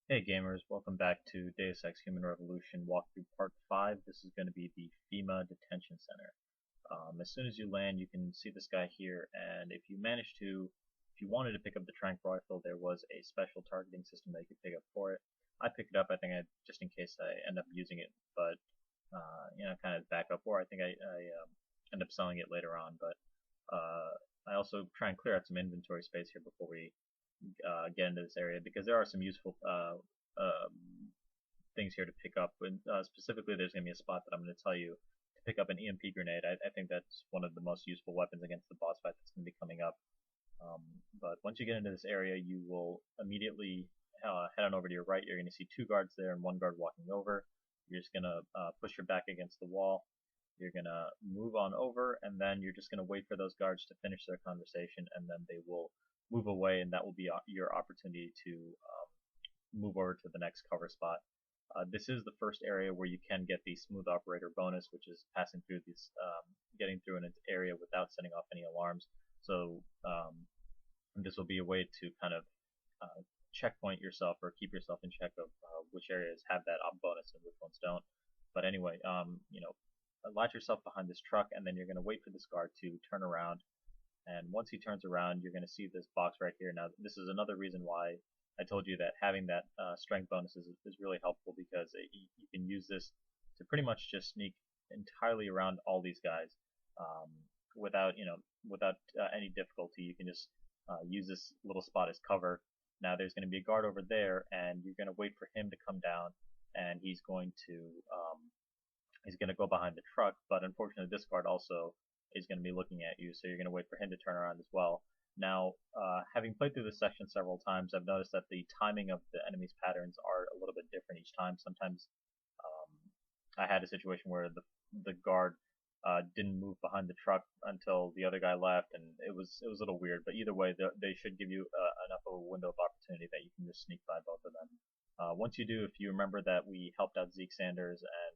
Hey gamers, welcome back to Deus Ex Human Revolution walkthrough part 5. This is going to be the FEMA Detention Center. As soon as you land, you can see this guy here, and if you wanted to pick up the tranq rifle, there was a special targeting system that you could pick up for it. I picked it up, just in case I end up using it, but, kind of back up, or I think I end up selling it later on, but, I also try and clear out some inventory space here before we get into this area because there are some useful things here to pick up. And specifically, there's going to be a spot that I'm going to tell you to pick up an EMP grenade. I think that's one of the most useful weapons against the boss fight that's going to be coming up. But once you get into this area, you will immediately head on over to your right. You're going to see two guards there and one guard walking over. You're just going to push your back against the wall. You're going to move on over, and then you're just going to wait for those guards to finish their conversation, and then they will move away, and that will be your opportunity to move over to the next cover spot. This is the first area where you can get the smooth operator bonus, which is passing through this, getting through an area without setting off any alarms. So this will be a way to kind of checkpoint yourself or keep yourself in check of which areas have that op bonus and which ones don't. But anyway, latch yourself behind this truck, and then you're going to wait for this guard to turn around. And once he turns around, you're going to see this box right here. Now, this is another reason why I told you that having that strength bonus is really helpful, because you can use this to pretty much just sneak entirely around all these guys without any difficulty. You can just use this little spot as cover. Now, there's going to be a guard over there, and you're going to wait for him to come down, and he's going to go behind the truck. But unfortunately, this guard also is going to be looking at you, so you're going to wait for him to turn around as well. Now, having played through this section several times, I've noticed that the timing of the enemy's patterns are a little bit different each time. Sometimes I had a situation where the guard didn't move behind the truck until the other guy left, and it was a little weird. But either way, they should give you enough of a window of opportunity that you can just sneak by both of them. Once you do, if you remember that we helped out Zeke Sanders and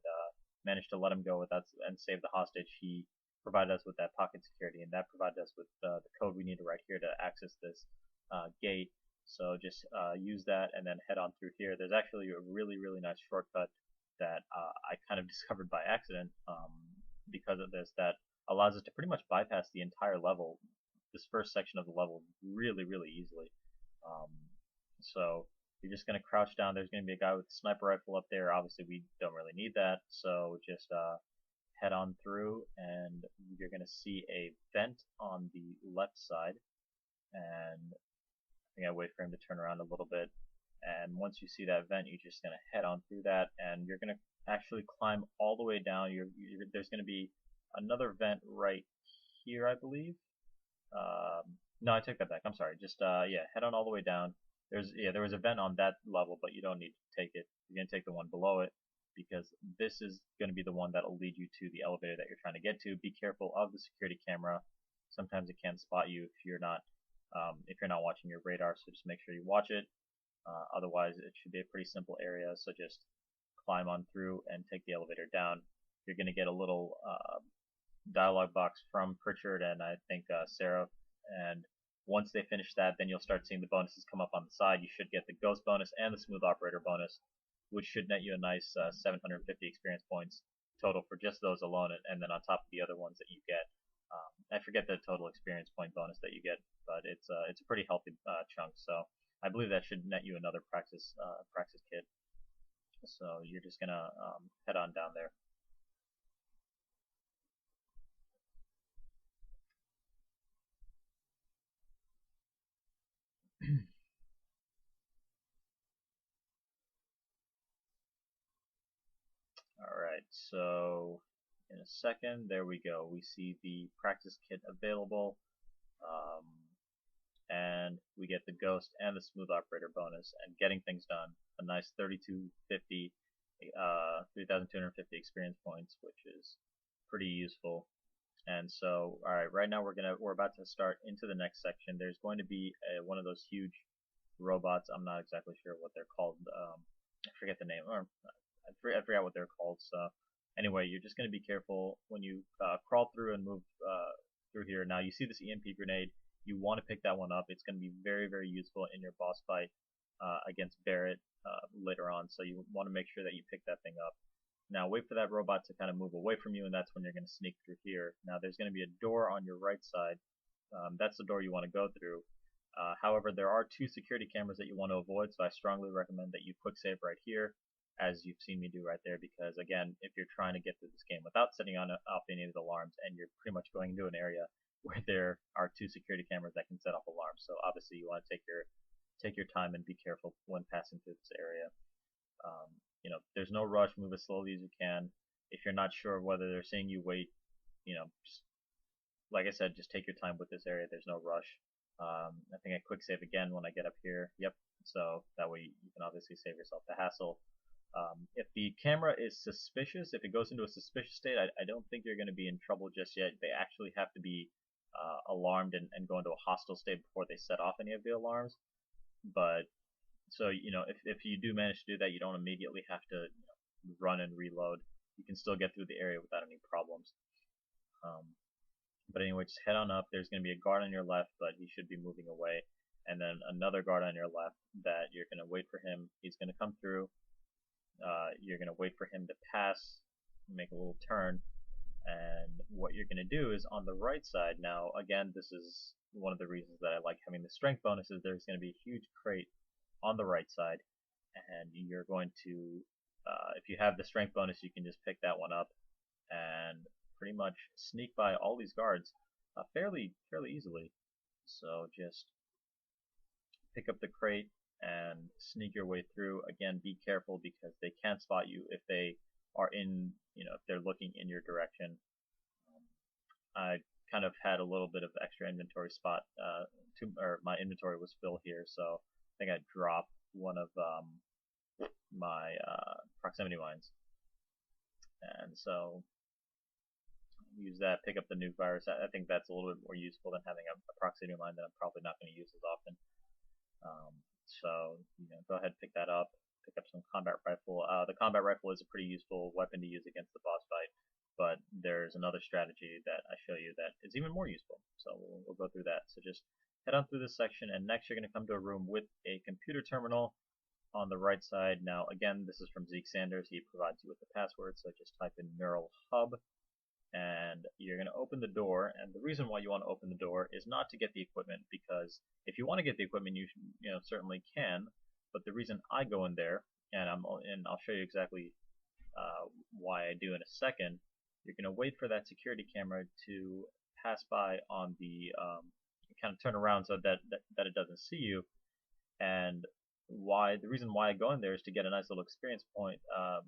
managed to let him go without and save the hostage, he provided us with that pocket security, and that provided us with the code we needed right here to access this gate. So just use that and then head on through here. There's actually a really nice shortcut that I kind of discovered by accident because of this, that allows us to pretty much bypass the entire level, this first section of the level, really easily. So you're just going to crouch down. There's going to be a guy with a sniper rifle up there. Obviously, we don't really need that, so just head on through, and you're going to see a vent on the left side. And I think I wait for him to turn around a little bit. And once you see that vent, you're just going to head on through that, and you're going to actually climb all the way down. There's going to be another vent right here, I believe. No, I take that back. I'm sorry. Just head on all the way down. There was a vent on that level, but you don't need to take it. You're going to take the one below it, because this is going to be the one that will lead you to the elevator that you're trying to get to. Be careful of the security camera. Sometimes it can spot you if you're not watching your radar, so just make sure you watch it. Otherwise, it should be a pretty simple area, so just climb on through and take the elevator down. You're going to get a little dialogue box from Pritchard and I think Sarah, and once they finish that, then you'll start seeing the bonuses come up on the side. You should get the ghost bonus and the smooth operator bonus, which should net you a nice 750 experience points total for just those alone, and then on top of the other ones that you get. I forget the total experience point bonus that you get, but it's a pretty healthy chunk. So I believe that should net you another praxis kit. So you're just gonna head on down there. Alright, so in a second, there we go. We see the practice kit available, and we get the ghost and the smooth operator bonus, and getting things done. A nice 3,250 experience points, which is pretty useful. And so, alright, right now we're about to start into the next section. There's going to be one of those huge robots. I'm not exactly sure what they're called. I forget the name, or I forgot what they're called. So anyway, you're just going to be careful when you crawl through and move through here. Now you see this EMP grenade. You want to pick that one up. It's going to be very useful in your boss fight. against Barrett later on, so you want to make sure that you pick that thing up. Now wait for that robot to kind of move away from you, and that's when you're going to sneak through here. Now there's going to be a door on your right side. That's the door you want to go through. However, there are 2 security cameras that you want to avoid, so I strongly recommend that you quick save right here, as you've seen me do right there, because again, if you're trying to get through this game without setting off any of the alarms, and you're pretty much going into an area where there are 2 security cameras that can set off alarms, so obviously you want to take your time and be careful when passing through this area. You know, there's no rush, move as slowly as you can. If you're not sure whether they're saying you wait, you know, just, like I said, just take your time with this area, there's no rush. I think I quick save again when I get up here. Yep. So that way you can obviously save yourself the hassle. If the camera is suspicious, if it goes into a suspicious state, I don't think you're going to be in trouble just yet. They actually have to be alarmed and go into a hostile state before they set off any of the alarms. But so you know, if you do manage to do that, you don't immediately have to run and reload. You can still get through the area without any problems. But anyway, just head on up. There's going to be a guard on your left, but he should be moving away. And then another guard on your left that you're going to wait for him. He's going to come through. You're going to wait for him to pass, make a little turn. And what you're going to do is on the right side, now again, this is one of the reasons that I like having the strength bonuses. There's going to be a huge crate on the right side. And you're going to, if you have the strength bonus, you can just pick that one up and pretty much sneak by all these guards fairly easily. So just pick up the crate and sneak your way through. Again, be careful because they can spot you if they are in, if they're looking in your direction. I kind of had a little bit of extra inventory spot, my inventory was full here, so I think I dropped one of my proximity mines, and so use that, pick up the nuke virus. I think that's a little bit more useful than having a proximity mine that I'm probably not going to use as often. So go ahead, pick that up. Pick up some combat rifle. The combat rifle is a pretty useful weapon to use against the boss fight, but there's another strategy that I show you that is even more useful. So we'll go through that. So just head on through this section, and next you're going to come to a room with a computer terminal on the right side. Now again, this is from Zeke Sanders. He provides you with the password, so just type in Neural Hub. And you're going to open the door, and the reason why you want to open the door is not to get the equipment, because if you want to get the equipment, you certainly can. But the reason I go in there, and I'll show you exactly why I do in a second. You're going to wait for that security camera to pass by on the kind of turn around so that it doesn't see you. And the reason why I go in there is to get a nice little experience point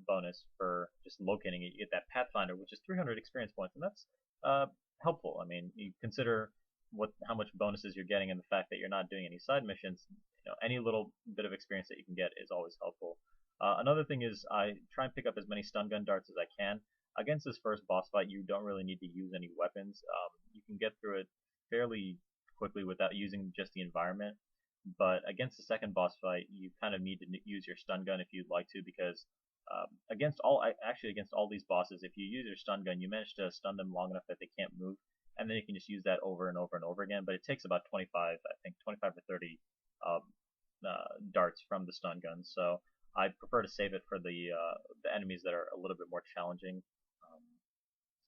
bonus for just locating it. You get that Pathfinder, which is 300 experience points, and that's helpful. I mean, you consider how much bonuses you're getting, and the fact that you're not doing any side missions. Any little bit of experience that you can get is always helpful. Another thing is I try and pick up as many stun gun darts as I can. Against this first boss fight, you don't really need to use any weapons. You can get through it fairly quickly without using just the environment. But against the second boss fight, you kind of need to use your stun gun if you'd like to, because against all these bosses, if you use your stun gun, you manage to stun them long enough that they can't move, and then you can just use that over and over and over again. But it takes about 25 or 30 darts from the stun gun. So I prefer to save it for the enemies that are a little bit more challenging,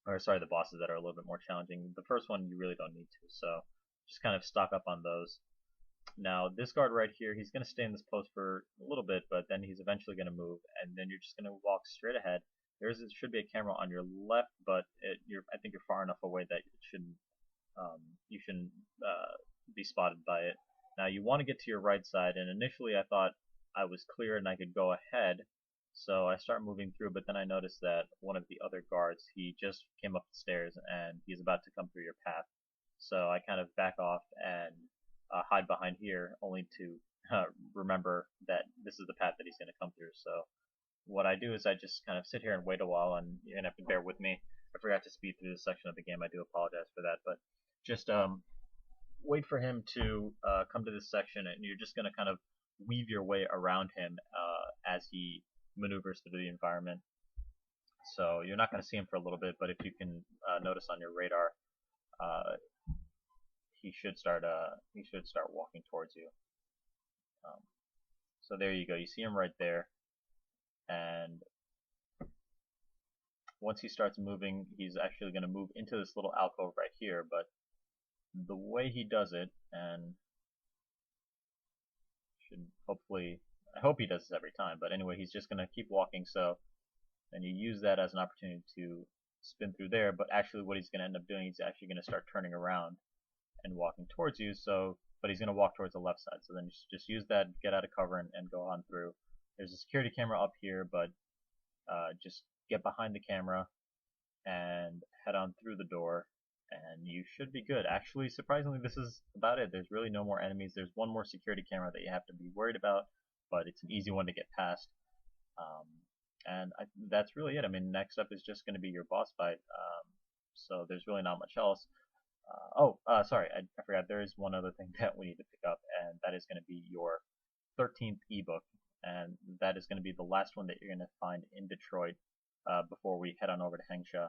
the bosses that are a little bit more challenging. The first one you really don't need to, so just kind of stock up on those. Now this guard right here, he's going to stay in this post for a little bit, but then he's eventually going to move, and then you're just going to walk straight ahead. There should be a camera on your left, but I think you're far enough away that you shouldn't be spotted by it. Now you want to get to your right side, and initially I thought I was clear and I could go ahead, so I start moving through, but then I noticed that one of the other guards, he just came up the stairs and he's about to come through your path. So I kind of back off and hide behind here, only to remember that this is the path that he's going to come through. So what I do is I just kind of sit here and wait a while, and you're going to have to bear with me. I forgot to speed through this section of the game. I do apologize for that, but just wait for him to come to this section, and you're just going to kind of weave your way around him as he maneuvers through the environment. So you're not going to see him for a little bit, but if you can notice on your radar, he should start walking towards you. So there you go. You see him right there, and once he starts moving, he's actually going to move into this little alcove right here. But the way he does it, and should hopefully, I hope he does this every time. But anyway, he's just going to keep walking. So then you use that as an opportunity to spin through there. But actually, what he's going to end up doing, he's actually going to start turning around and walking towards you. So, but he's going to walk towards the left side. So then just use that, get out of cover, and go on through. There's a security camera up here, but just get behind the camera and head on through the door, and you should be good. Actually, surprisingly, this is about it. There's really no more enemies. There's one more security camera that you have to be worried about, but it's an easy one to get past. And that's really it. I mean, next up is just going to be your boss fight. So there's really not much else. Sorry, I forgot. There is one other thing that we need to pick up, and that is going to be your 13th ebook, and that is going to be the last one that you're going to find in Detroit before we head on over to Hengsha.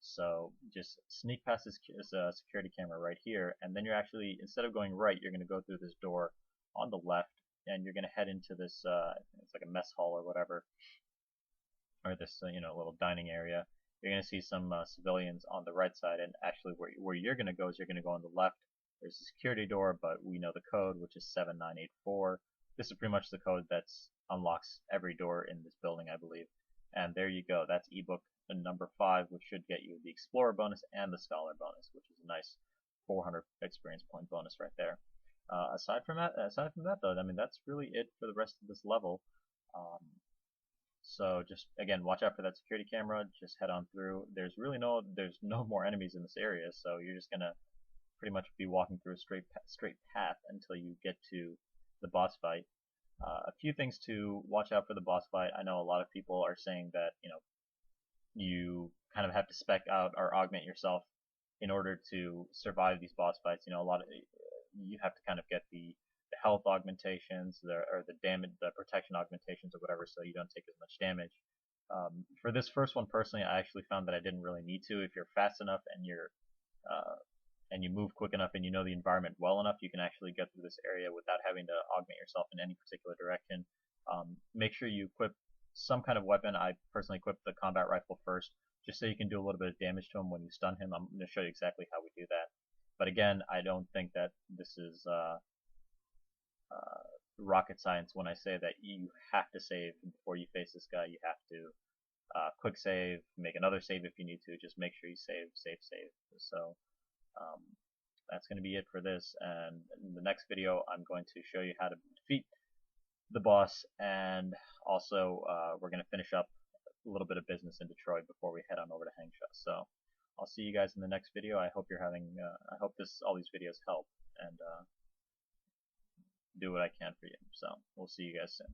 So just sneak past this security camera right here, and then you're actually, instead of going right, you're going to go through this door on the left, and you're going to head into this, it's like a mess hall or whatever, or this little dining area. You're going to see some civilians on the right side, and actually where you're going to go is you're going to go on the left. There's a security door, but we know the code, which is 7984. This is pretty much the code that unlocks every door in this building, I believe. And there you go. That's ebook number 5, which should get you the Explorer bonus and the Scholar bonus, which is a nice 400 experience point bonus right there. Aside from that, though, I mean, that's really it for the rest of this level. So just again, watch out for that security camera. Just head on through. There's no more enemies in this area, so you're just gonna pretty much be walking through a straight path until you get to the boss fight. A few things to watch out for the boss fight. I know a lot of people are saying that you kind of have to spec out or augment yourself in order to survive these boss fights. You have to kind of get the health augmentations, or the damage, the protection augmentations, or whatever, so you don't take as much damage. For this first one, personally, I actually found that I didn't really need to. If you're fast enough and you move quick enough and you know the environment well enough, you can actually get through this area without having to augment yourself in any particular direction. Make sure you equip some kind of weapon. I personally equipped the combat rifle first, just so you can do a little bit of damage to him when you stun him. I'm going to show you exactly how we do that. But again, I don't think that this is rocket science when I say that you have to save before you face this guy. You have to quick save, make another save if you need to. Just make sure you save. So that's going to be it for this, and in the next video I'm going to show you how to defeat the boss, and also we're going to finish up a little bit of business in Detroit before we head on over to Hengsha. So I'll see you guys in the next video. I hope all these videos help, and do what I can for you. So we'll see you guys soon.